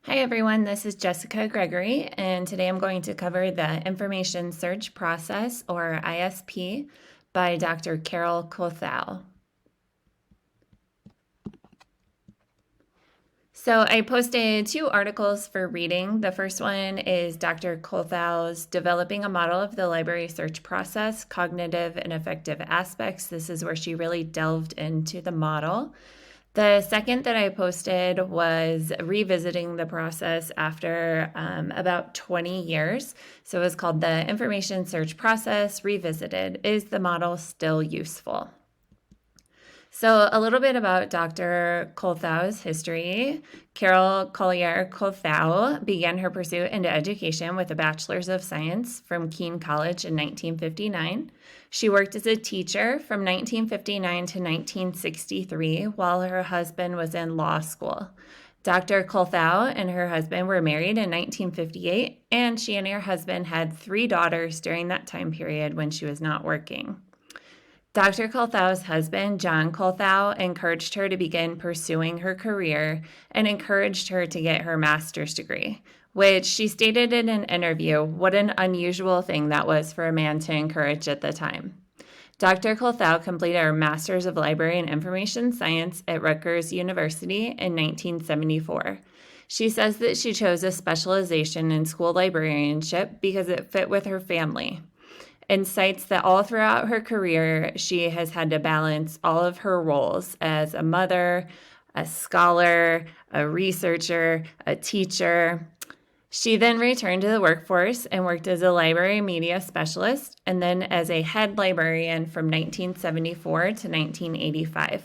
Hi everyone, this is Jessica Gregory, and today I'm going to cover the Information Search Process, or ISP, by Dr. Carol Kothal. So I posted two articles for reading. The first one is Dr. Kothal's Developing a Model of the Library Search Process, Cognitive and Affective Aspects. This is where she really delved into the model. The second that I posted was revisiting the process after about 20 years. So it was called the Information Search Process Revisited. Is the model still useful? So, a little bit about Dr. Kolthau's history. Carol Collier Kolthau began her pursuit into education with a Bachelor's of Science from Keene College in 1959. She worked as a teacher from 1959 to 1963 while her husband was in law school. Dr. Kolthau and her husband were married in 1958, and she and her husband had 3 daughters during that time period when she was not working. Dr. Kolthau's husband, John Kolthau, encouraged her to begin pursuing her career and encouraged her to get her master's degree, which she stated in an interview what an unusual thing that was for a man to encourage at the time. Dr. Kolthau completed her Master's of Library and Information Science at Rutgers University in 1974. She says that she chose a specialization in school librarianship because it fit with her family, and cites that all throughout her career, she has had to balance all of her roles as a mother, a scholar, a researcher, a teacher. She then returned to the workforce and worked as a library media specialist and then as a head librarian from 1974 to 1985.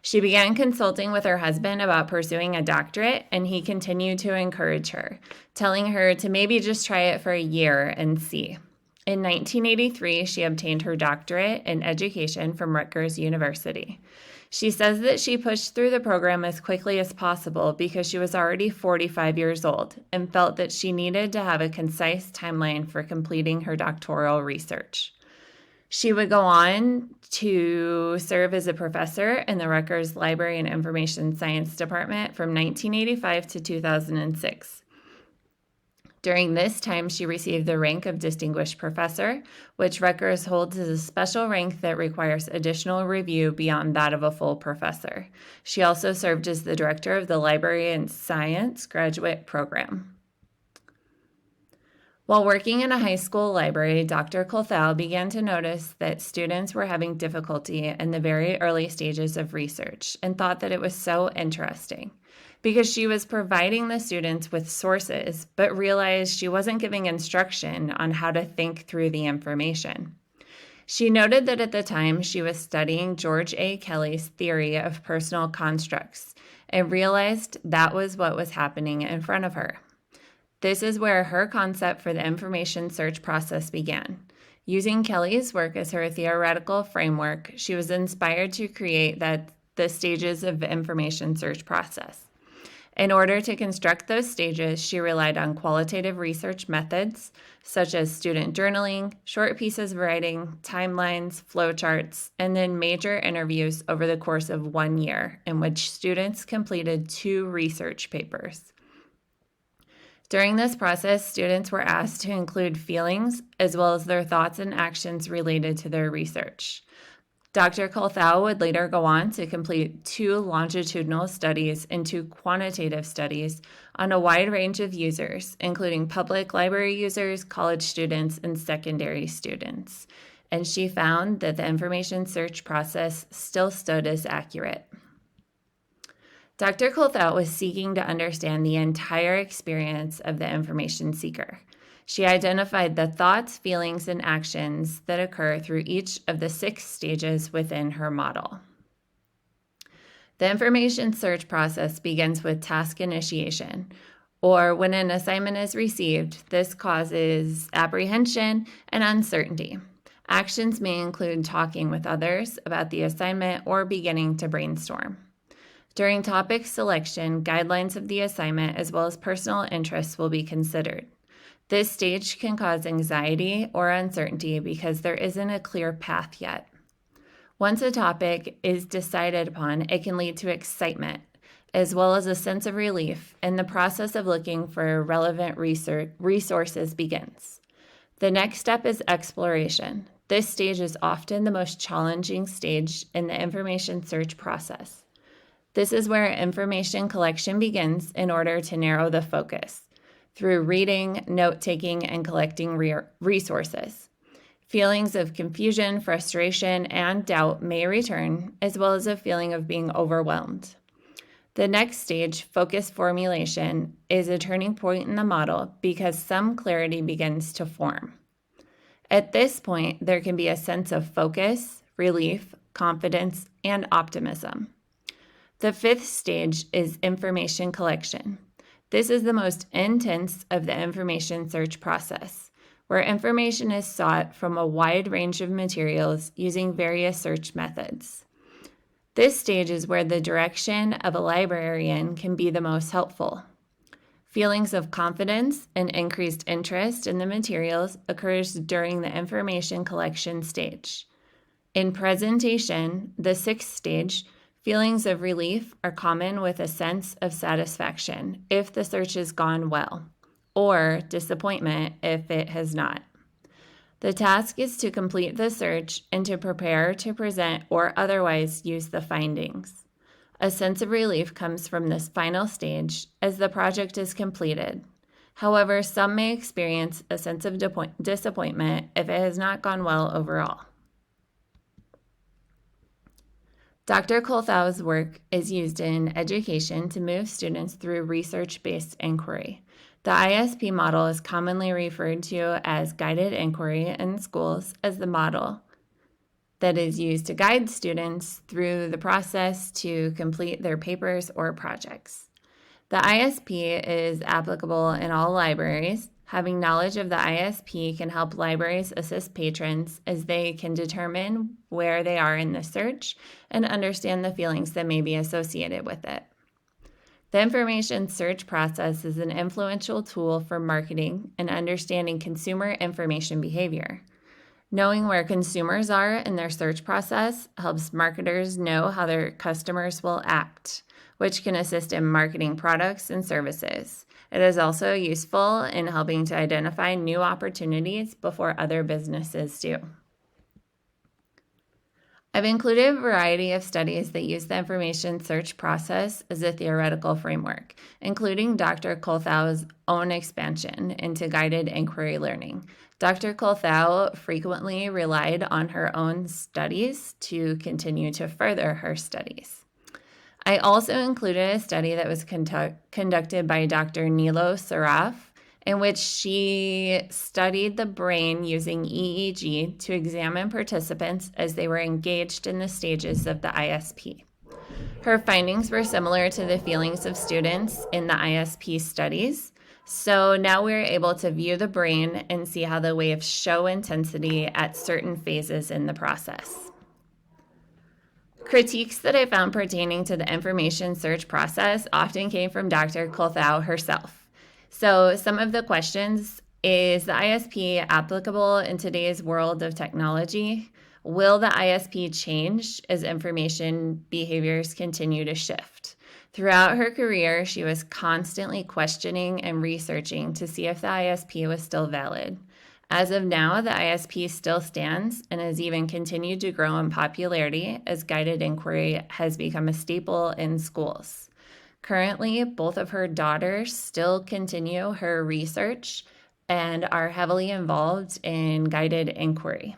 She began consulting with her husband about pursuing a doctorate, and he continued to encourage her, telling her to maybe just try it for a year and see. In 1983, she obtained her doctorate in education from Rutgers University. She says that she pushed through the program as quickly as possible because she was already 45 years old and felt that she needed to have a concise timeline for completing her doctoral research. She would go on to serve as a professor in the Rutgers Library and Information Science Department from 1985 to 2006. During this time, she received the rank of Distinguished Professor, which Rutgers holds as a special rank that requires additional review beyond that of a full professor. She also served as the director of the Library and Science Graduate Program. While working in a high school library, Dr. Kolthau began to notice that students were having difficulty in the very early stages of research and thought that it was so interesting, because she was providing the students with sources, but realized she wasn't giving instruction on how to think through the information. She noted that at the time she was studying George A. Kelly's theory of personal constructs and realized that was what was happening in front of her. This is where her concept for the information search process began. Using Kelly's work as her theoretical framework, she was inspired to create the stages of the information search process. In order to construct those stages, she relied on qualitative research methods such as student journaling, short pieces of writing, timelines, flowcharts, and then major interviews over the course of 1 year, in which students completed 2 research papers. During this process, students were asked to include feelings as well as their thoughts and actions related to their research. Dr. Kolthau would later go on to complete 2 longitudinal studies and 2 quantitative studies on a wide range of users, including public library users, college students, and secondary students. And she found that the information search process still stood as accurate. Dr. Kolthau was seeking to understand the entire experience of the information seeker. She identified the thoughts, feelings, and actions that occur through each of the 6 stages within her model. The information search process begins with task initiation, or when an assignment is received, this causes apprehension and uncertainty. Actions may include talking with others about the assignment or beginning to brainstorm. During topic selection, guidelines of the assignment as well as personal interests will be considered. This stage can cause anxiety or uncertainty because there isn't a clear path yet. Once a topic is decided upon, it can lead to excitement. as well as a sense of relief, and the process of looking for relevant resources begins. The next step is exploration. This stage is often the most challenging stage in the information search process. This is where information collection begins in order to narrow the focus through reading, note-taking, and collecting resources. Feelings of confusion, frustration, and doubt may return, as well as a feeling of being overwhelmed. The next stage, focus formulation, is a turning point in the model because some clarity begins to form. At this point, there can be a sense of focus, relief, confidence, and optimism. The fifth stage is information collection. This is the most intense of the information search process, where information is sought from a wide range of materials using various search methods. This stage is where the direction of a librarian can be the most helpful. Feelings of confidence and increased interest in the materials occurs during the information collection stage. In presentation, the sixth stage, feelings of relief are common with a sense of satisfaction if the search has gone well, or disappointment if it has not. The task is to complete the search and to prepare to present or otherwise use the findings. A sense of relief comes from this final stage as the project is completed. However, some may experience a sense of disappointment if it has not gone well overall. Dr. Kolthau's work is used in education to move students through research-based inquiry. The ISP model is commonly referred to as guided inquiry in schools as the model that is used to guide students through the process to complete their papers or projects. The ISP is applicable in all libraries. Having knowledge of the ISP can help libraries assist patrons as they can determine where they are in the search and understand the feelings that may be associated with it. The information search process is an influential tool for marketing and understanding consumer information behavior. Knowing where consumers are in their search process helps marketers know how their customers will act, which can assist in marketing products and services. It is also useful in helping to identify new opportunities before other businesses do. I've included a variety of studies that use the information search process as a theoretical framework, including Dr. Kolthau's own expansion into guided inquiry learning. Dr. Kolthau frequently relied on her own studies to continue to further her studies. I also included a study that was conducted by Dr. Nilo Saraf, in which she studied the brain using EEG to examine participants as they were engaged in the stages of the ISP. Her findings were similar to the feelings of students in the ISP studies. So now we're able to view the brain and see how the waves show intensity at certain phases in the process. Critiques that I found pertaining to the information search process often came from Dr. Kolthau herself. So some of the questions: is the ISP applicable in today's world of technology? Will the ISP change as information behaviors continue to shift? Throughout her career, she was constantly questioning and researching to see if the ISP was still valid. As of now, the ISP still stands and has even continued to grow in popularity as guided inquiry has become a staple in schools. Currently, both of her daughters still continue her research and are heavily involved in guided inquiry.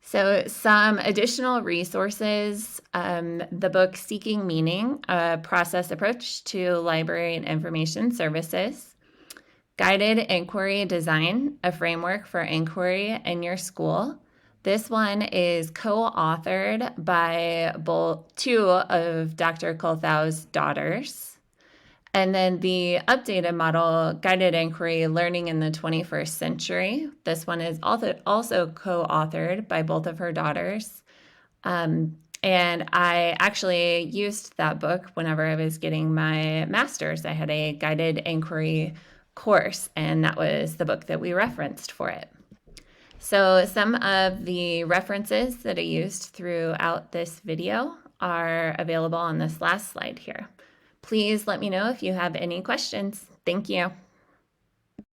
So some additional resources, the book Seeking Meaning, a process approach to library and information services, Guided Inquiry Design, a framework for inquiry in your school. This one is co-authored by two of Dr. Kolthau's daughters. And then the updated model, Guided Inquiry, Learning in the 21st Century. This one is also co-authored by both of her daughters. And I actually used that book whenever I was getting my master's. I had a Guided Inquiry course, and that was the book that we referenced for it. So some of the references that I used throughout this video are available on this last slide here. Please let me know if you have any questions. Thank you.